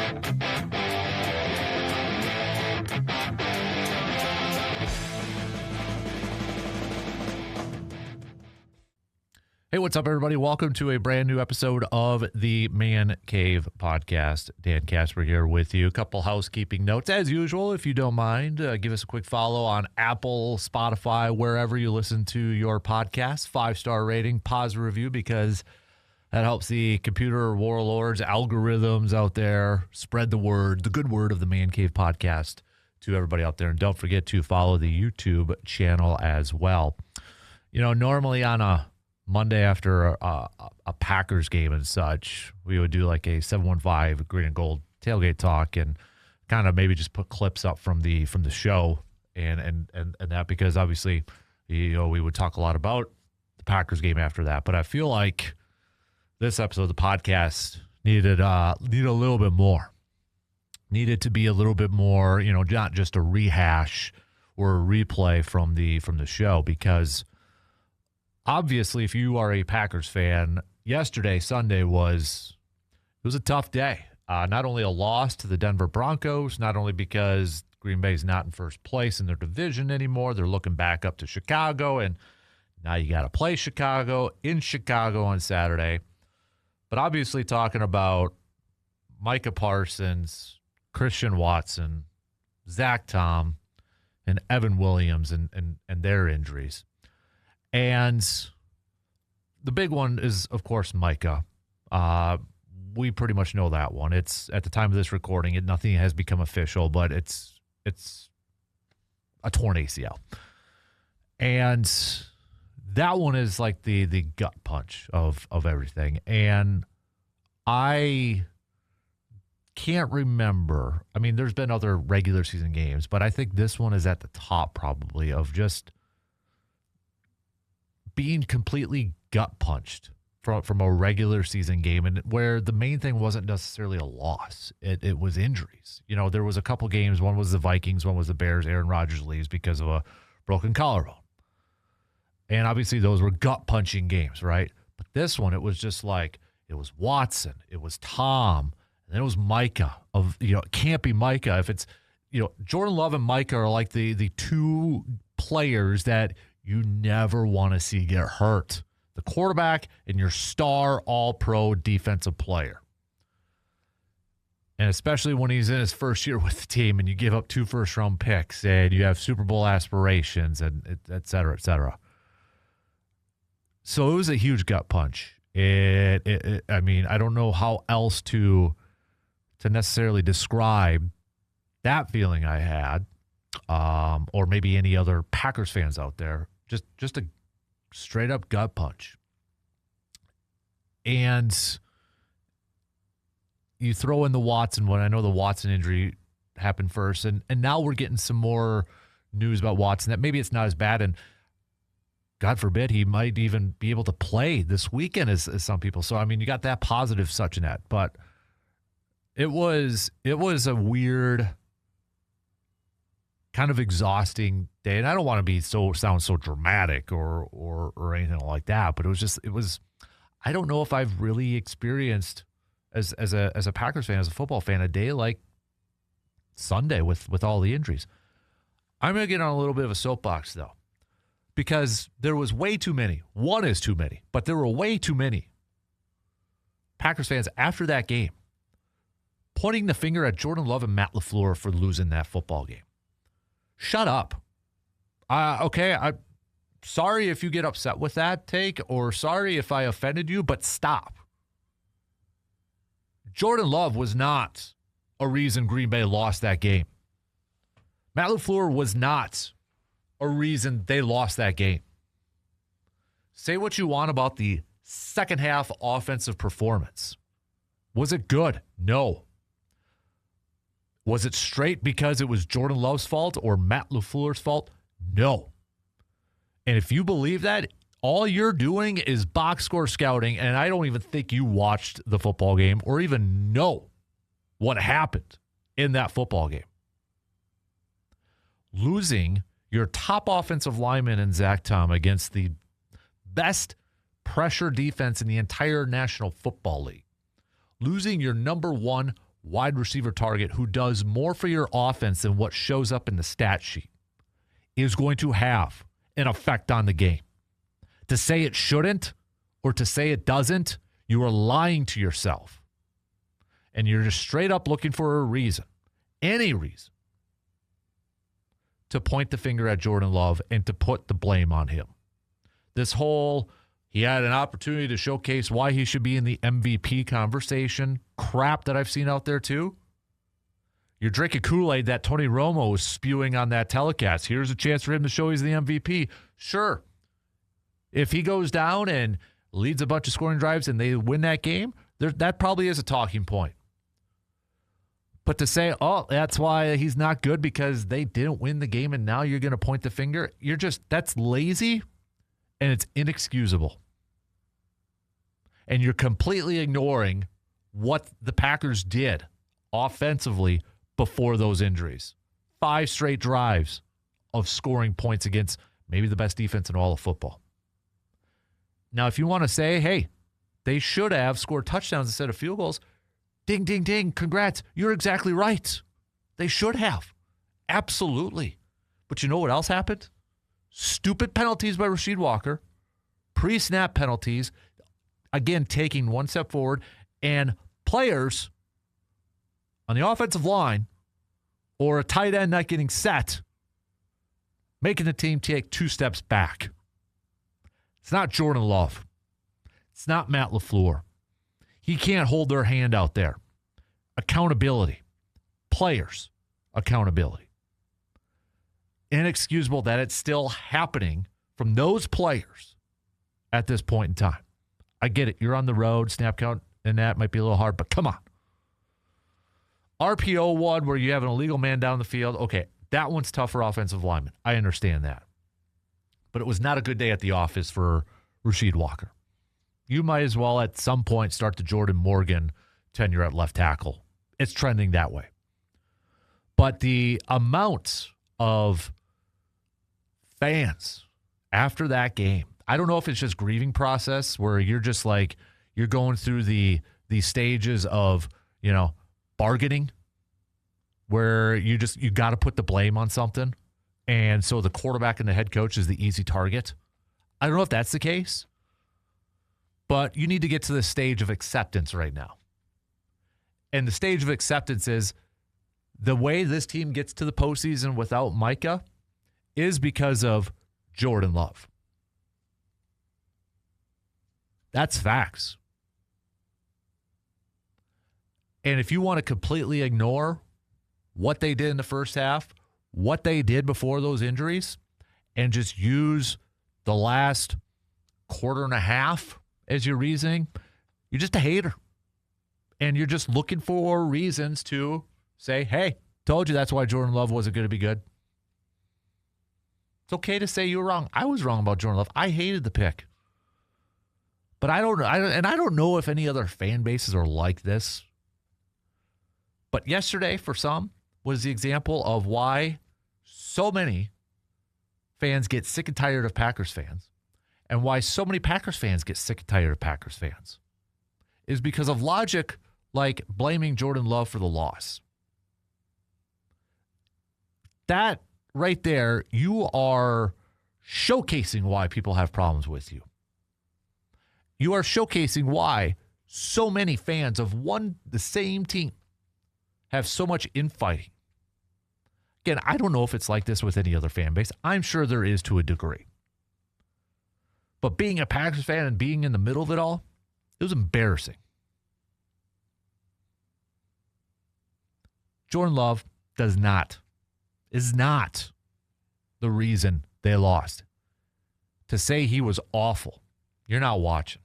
Hey, what's up, everybody? Welcome to a brand new episode of the Man Cave Podcast. Dan Casper here with you. A couple housekeeping notes. As usual, if you don't mind, give us a quick follow on Apple, Spotify, wherever you listen to your podcast. 5-star rating, positive review, because that helps the computer warlords, algorithms out there spread the word, the good word of the Man Cave Podcast to everybody out there. And don't forget to follow the YouTube channel as well. You know, normally on a Monday after a Packers game and such, we would do like a 715 Green and Gold tailgate talk and kind of maybe just put clips up from the show and that, because obviously, you know, we would talk a lot about the Packers game after that. But I feel like this episode of the podcast needed a little bit more. Needed to be a little bit more, you know, not just a rehash or a replay from the show, because obviously, if you are a Packers fan, yesterday, Sunday, was a tough day. Not only a loss to the Denver Broncos, not only because Green Bay's not in first place in their division anymore, they're looking back up to Chicago, and now you got to play Chicago in Chicago on Saturday. But obviously talking about Micah Parsons, Christian Watson, Zach Tom, and Evan Williams and their injuries. And the big one is, of course, Micah. We pretty much know that one. It's at the time of this recording, nothing has become official, but it's a torn ACL. And that one is like the gut punch of everything. And I can't remember. I mean, there's been other regular season games, but I think this one is at the top probably of just being completely gut punched from a regular season game, and where the main thing wasn't necessarily a loss. It was injuries. You know, there was a couple games. One was the Vikings, one was the Bears. Aaron Rodgers leaves because of a broken collarbone. And obviously those were gut punching games, right? But this one, it was just like, it was Watson, it was Tom, and then it was Micah. It can't be Micah if it's, Jordan Love and Micah are like the two players that you never want to see get hurt. The quarterback and your star all-pro defensive player. And especially when he's in his first year with the team and you give up 2 first-round picks and you have Super Bowl aspirations and et cetera, et cetera. So it was a huge gut punch. I mean, I don't know how else to necessarily describe that feeling I had, or maybe any other Packers fans out there. Just a straight up gut punch. And you throw in the Watson one. I know the Watson injury happened first, and now we're getting some more news about Watson that maybe it's not as bad, and God forbid he might even be able to play this weekend as some people. So I mean, you got that positive such and that, but it was a weird, kind of exhausting day. And I don't want to sound so dramatic or anything like that, but it was I don't know if I've really experienced as a Packers fan, as a football fan, a day like Sunday with all the injuries. I'm going to get on a little bit of a soapbox though, because there was way too many. One is too many, but there were way too many Packers fans after that game pointing the finger at Jordan Love and Matt LaFleur for losing that football game. Shut up. Okay, I'm sorry if you get upset with that take, or sorry if I offended you, but stop. Jordan Love was not a reason Green Bay lost that game. Matt LaFleur was not a reason they lost that game. Say what you want about the second half offensive performance. Was it good? No. Was it straight because it was Jordan Love's fault or Matt LaFleur's fault? No. And if you believe that, all you're doing is box score scouting, and I don't even think you watched the football game or even know what happened in that football game. Losing your top offensive lineman in Zach Tom against the best pressure defense in the entire National Football League. Losing your number one wide receiver target who does more for your offense than what shows up in the stat sheet is going to have an effect on the game. To say it shouldn't or to say it doesn't, you are lying to yourself. And you're just straight up looking for a reason, any reason, to point the finger at Jordan Love and to put the blame on him. This whole, he had an opportunity to showcase why he should be in the MVP conversation crap that I've seen out there too. You're drinking Kool-Aid that Tony Romo was spewing on that telecast. Here's a chance for him to show he's the MVP. Sure. If he goes down and leads a bunch of scoring drives and they win that game, that probably is a talking point. But to say, oh, that's why he's not good because they didn't win the game and now you're going to point the finger, that's lazy and it's inexcusable. And you're completely ignoring what the Packers did offensively before those injuries. 5 straight drives of scoring points against maybe the best defense in all of football. Now, if you want to say, hey, they should have scored touchdowns instead of field goals, ding, ding, ding, congrats. You're exactly right. They should have. Absolutely. But you know what else happened? Stupid penalties by Rasheed Walker, pre-snap penalties, again, taking one step forward, and players on the offensive line or a tight end not getting set, making the team take 2 steps back. It's not Jordan Love. It's not Matt LaFleur. He can't hold their hand out there. Accountability. Players. Accountability. Inexcusable that it's still happening from those players at this point in time. I get it. You're on the road. Snap count and that might be a little hard, but come on. RPO one where you have an illegal man down the field. Okay, that one's tough for offensive linemen. I understand that. But it was not a good day at the office for Rasheed Walker. You might as well at some point start the Jordan Morgan tenure at left tackle. It's trending that way. But the amount of fans after that game, I don't know if it's just grieving process where you're just like, you're going through the stages of, bargaining where you got to put the blame on something. And so the quarterback and the head coach is the easy target. I don't know if that's the case, but you need to get to the stage of acceptance right now. And the stage of acceptance is the way this team gets to the postseason without Micah is because of Jordan Love. That's facts. And if you want to completely ignore what they did in the first half, what they did before those injuries, and just use the last quarter and a half as your reasoning, you're just a hater. And you're just looking for reasons to say, hey, told you that's why Jordan Love wasn't going to be good. It's okay to say you were wrong. I was wrong about Jordan Love. I hated the pick. But I don't know. I don't know if any other fan bases are like this. But yesterday, for some, was the example of why so many fans get sick and tired of Packers fans and why so many Packers fans get sick and tired of Packers fans is because of logic like blaming Jordan Love for the loss. That right there, you are showcasing why people have problems with you. You are showcasing why so many fans of the same team have so much infighting. Again, I don't know if it's like this with any other fan base. I'm sure there is to a degree. But being a Packers fan and being in the middle of it all, it was embarrassing. Jordan Love is not the reason they lost. To say he was awful, you're not watching.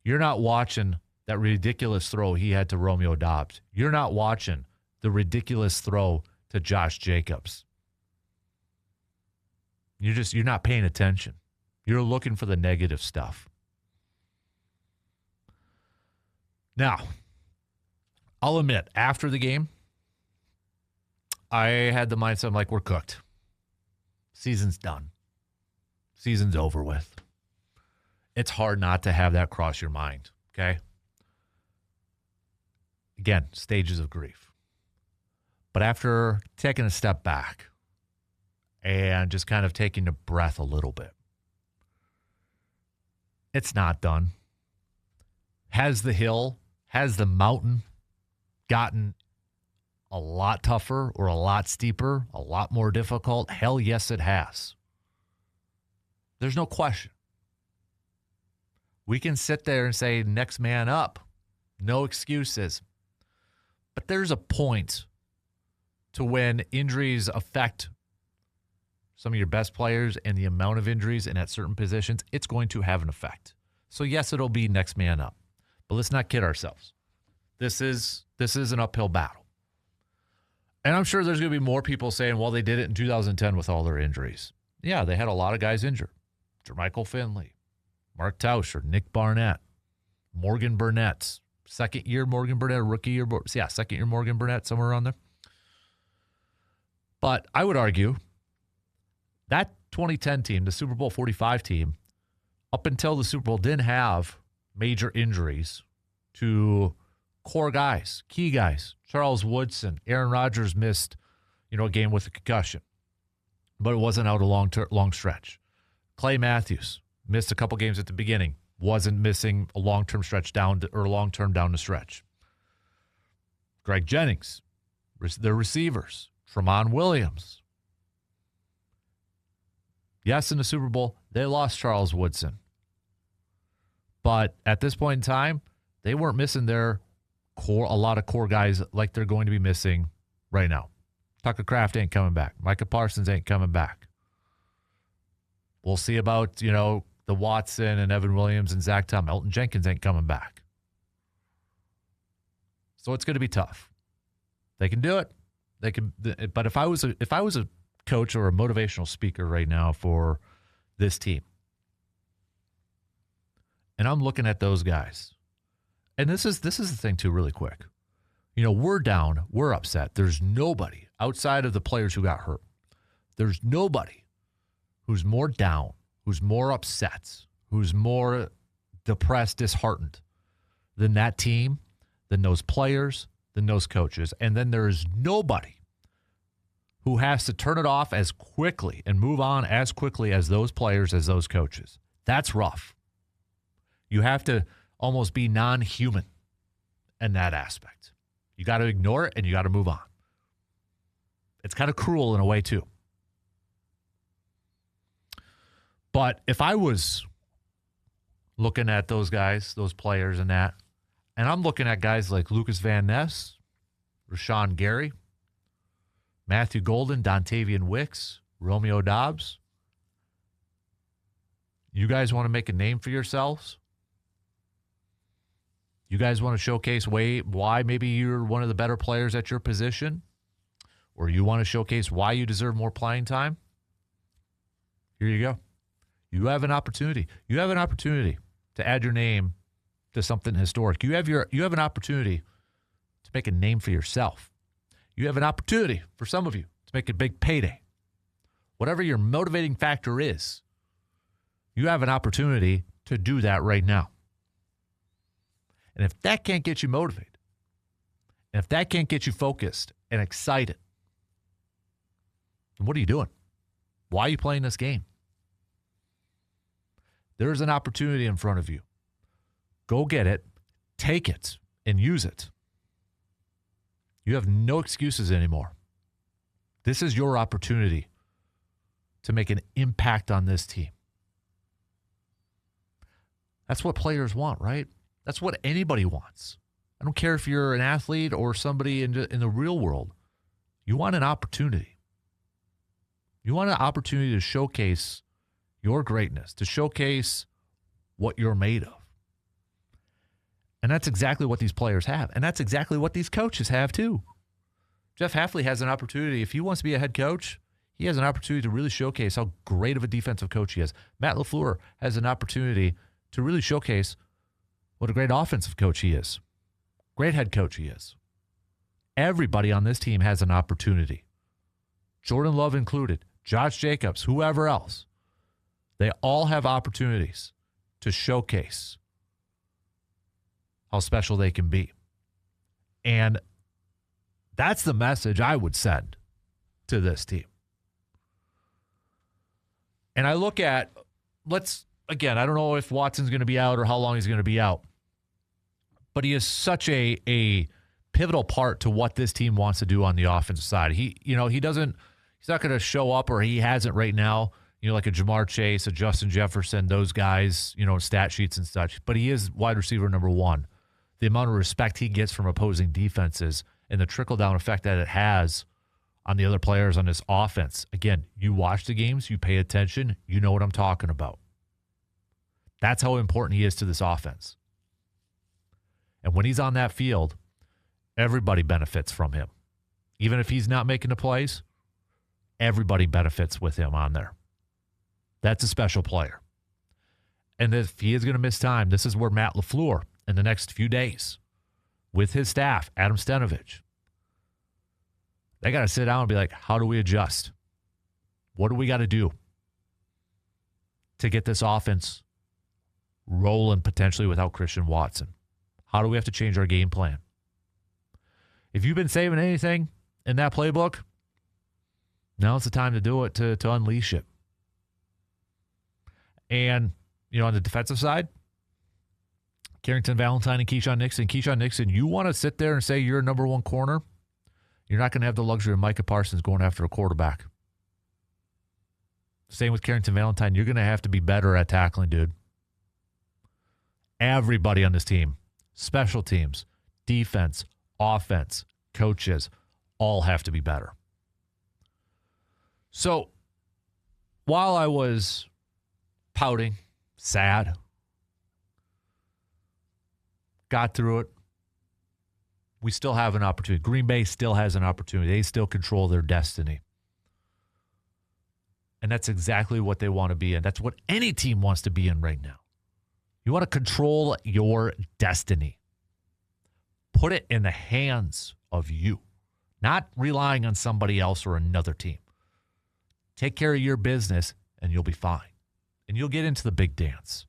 You're not watching that ridiculous throw he had to Romeo Doubs. You're not watching the ridiculous throw to Josh Jacobs. You're not paying attention. You're looking for the negative stuff. Now, I'll admit, after the game, I had the mindset, I'm like, we're cooked. Season's done. Season's over with. It's hard not to have that cross your mind, okay? Again, stages of grief. But after taking a step back and just kind of taking a breath a little bit, it's not done. Has the mountain gotten a lot tougher or a lot steeper, a lot more difficult? Hell yes, it has. There's no question. We can sit there and say, next man up. No excuses. But there's a point to when injuries affect some of your best players and the amount of injuries and at certain positions, it's going to have an effect. So yes, it'll be next man up. But let's not kid ourselves. This is an uphill battle. And I'm sure there's going to be more people saying, well, they did it in 2010 with all their injuries. Yeah, they had a lot of guys injured. Jermichael Finley, Mark Tauscher, Nick Barnett, Morgan Burnett, second year Morgan Burnett, rookie year, second year Morgan Burnett, somewhere around there. But I would argue that 2010 team, the Super Bowl 45 team, up until the Super Bowl didn't have major injuries to core guys, key guys. Charles Woodson, Aaron Rodgers missed, a game with a concussion, but it wasn't out a long stretch. Clay Matthews missed a couple games at the beginning, wasn't missing a long-term stretch down the stretch. Greg Jennings, their receivers, Tramon Williams. Yes, in the Super Bowl, they lost Charles Woodson. But at this point in time, they weren't missing a lot of core guys like they're going to be missing right now. Tucker Kraft ain't coming back. Micah Parsons ain't coming back. We'll see about, the Watson and Evan Williams and Zach Tom. Elton Jenkins ain't coming back. So it's going to be tough. They can do it. They can. But if I was a coach or a motivational speaker right now for this team, and I'm looking at those guys, and this is the thing too, really quick. We're down, we're upset. There's nobody outside of the players who got hurt. There's nobody who's more down, who's more upset, who's more depressed, disheartened than that team, than those players, than those coaches. And then there's nobody who has to turn it off as quickly and move on as quickly as those players, as those coaches. That's rough. You have to almost be non-human in that aspect. You got to ignore it and you got to move on. It's kind of cruel in a way too. But if I was looking at those guys, those players and that, and I'm looking at guys like Lucas Van Ness, Rashawn Gary, Matthew Golden, Dontavian Wicks, Romeo Dobbs, you guys want to make a name for yourselves? You guys want to showcase why maybe you're one of the better players at your position? Or you want to showcase why you deserve more playing time? Here you go. You have an opportunity. You have an opportunity to add your name to something historic. You have an opportunity to make a name for yourself. You have an opportunity for some of you to make a big payday. Whatever your motivating factor is, you have an opportunity to do that right now. And if that can't get you motivated, and if that can't get you focused and excited, then what are you doing? Why are you playing this game? There's an opportunity in front of you. Go get it, take it, and use it. You have no excuses anymore. This is your opportunity to make an impact on this team. That's what players want, right? That's what anybody wants. I don't care if you're an athlete or somebody in the real world. You want an opportunity. You want an opportunity to showcase your greatness, to showcase what you're made of. And that's exactly what these players have. And that's exactly what these coaches have too. Jeff Hafley has an opportunity. If he wants to be a head coach, he has an opportunity to really showcase how great of a defensive coach he is. Matt LaFleur has an opportunity to really showcase what a great offensive coach he is. Great head coach he is. Everybody on this team has an opportunity. Jordan Love included, Josh Jacobs, whoever else. They all have opportunities to showcase how special they can be. And that's the message I would send to this team. And I look at, again, I don't know if Watson's going to be out or how long he's going to be out, but he is such a pivotal part to what this team wants to do on the offensive side. He's not going to show up, or he hasn't right now, like a Jamar Chase, a Justin Jefferson, those guys, stat sheets and such, but he is wide receiver number one. The amount of respect he gets from opposing defenses and the trickle-down effect that it has on the other players on this offense. Again, you watch the games, you pay attention, you know what I'm talking about. That's how important he is to this offense. And when he's on that field, everybody benefits from him. Even if he's not making the plays, everybody benefits with him on there. That's a special player. And if he is going to miss time, this is where Matt LaFleur in the next few days with his staff, Adam Stenovich, they got to sit down and be like, how do we adjust? What do we got to do to get this offense rolling potentially without Christian Watson? How do we have to change our game plan? If you've been saving anything in that playbook, now's the time to do it, to unleash it. And, on the defensive side, Carrington Valentine and Keyshawn Nixon. Keyshawn Nixon, you want to sit there and say you're a number one corner? You're not going to have the luxury of Micah Parsons going after a quarterback. Same with Carrington Valentine. You're going to have to be better at tackling, dude. Everybody on this team, special teams, defense, offense, coaches, all have to be better. So while I was pouting, sad, got through it, we still have an opportunity. Green Bay still has an opportunity. They still control their destiny. And that's exactly what they want to be in. That's what any team wants to be in right now. You want to control your destiny. Put it in the hands of you, not relying on somebody else or another team. Take care of your business and you'll be fine. And you'll get into the big dance.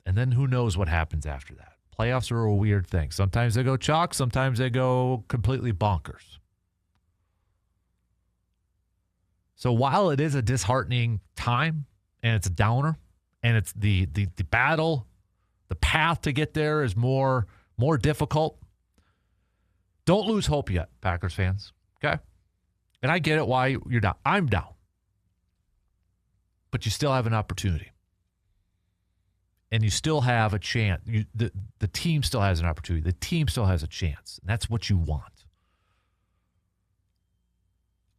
And then who knows what happens after that. Playoffs are a weird thing. Sometimes they go chalk, sometimes they go completely bonkers. So while it is a disheartening time and it's a downer and it's the battle, the path to get there is more difficult, don't lose hope yet, Packers fans. Okay? And I get it why you're down. I'm down. But you still have an opportunity. And you still have a chance. The team still has an opportunity. The team still has a chance. And that's what you want.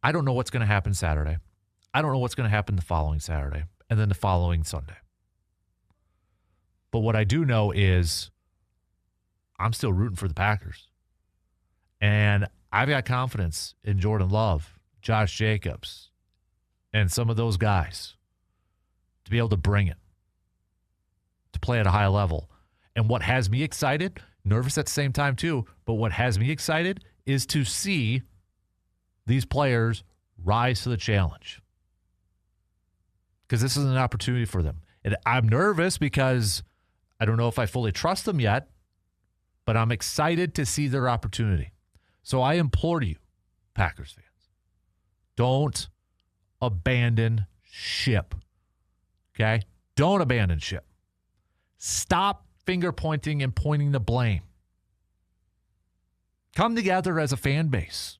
I don't know what's going to happen Saturday. I don't know what's going to happen the following Saturday and then the following Sunday. But what I do know is I'm still rooting for the Packers. And I've got confidence in Jordan Love, Josh Jacobs, and some of those guys to be able to bring it, to play at a high level. And what has me excited, nervous at the same time too, but what has me excited is to see these players rise to the challenge. Because this is an opportunity for them. And I'm nervous because I don't know if I fully trust them yet, but I'm excited to see their opportunity. So I implore you, Packers fans, don't abandon ship. Okay? Don't abandon ship. Stop finger pointing and pointing the blame. Come together as a fan base.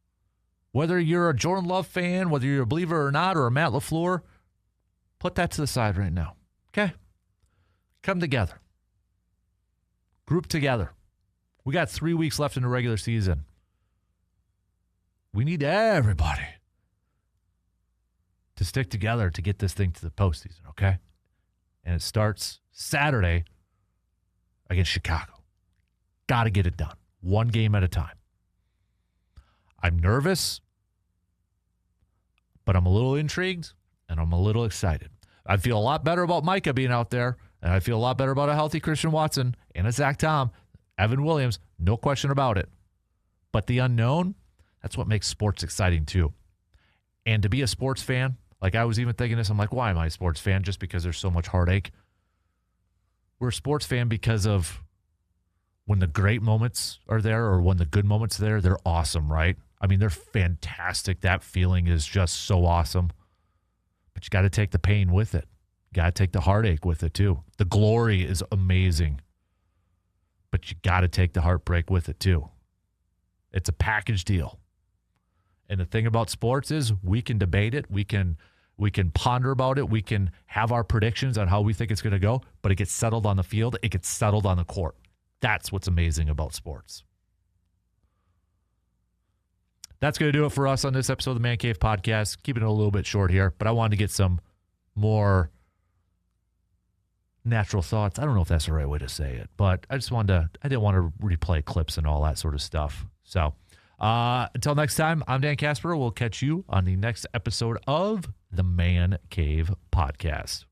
Whether you're a Jordan Love fan, whether you're a believer or not, or a Matt LaFleur, put that to the side right now. Okay? Come together. Group together. We got 3 weeks left in the regular season. We need everybody to stick together to get this thing to the postseason, okay? And it starts Saturday against Chicago. Got to get it done. One game at a time. I'm nervous, but I'm a little intrigued, and I'm a little excited. I feel a lot better about Micah being out there, and I feel a lot better about a healthy Christian Watson and a Zach Tom, Evan Williams, no question about it. But the unknown, that's what makes sports exciting too. And to be a sports fan, like I was even thinking this, I'm like, why am I a sports fan? Just because there's so much heartache. We're a sports fan because of when the great moments are there or when the good moments are there, they're awesome, right? I mean, they're fantastic. That feeling is just so awesome. But you got to take the pain with it. You got to take the heartache with it too. The glory is amazing. But you got to take the heartbreak with it too. It's a package deal. And the thing about sports is we can debate it. We can ponder about it. We can have our predictions on how we think it's going to go, but it gets settled on the field. It gets settled on the court. That's what's amazing about sports. That's going to do it for us on this episode of the Man Cave Podcast. Keeping it a little bit short here, but I wanted to get some more natural thoughts. I don't know if that's the right way to say it, but I didn't want to replay clips and all that sort of stuff. So until next time, I'm Dan Casper. We'll catch you on the next episode of the Man Cave Podcast.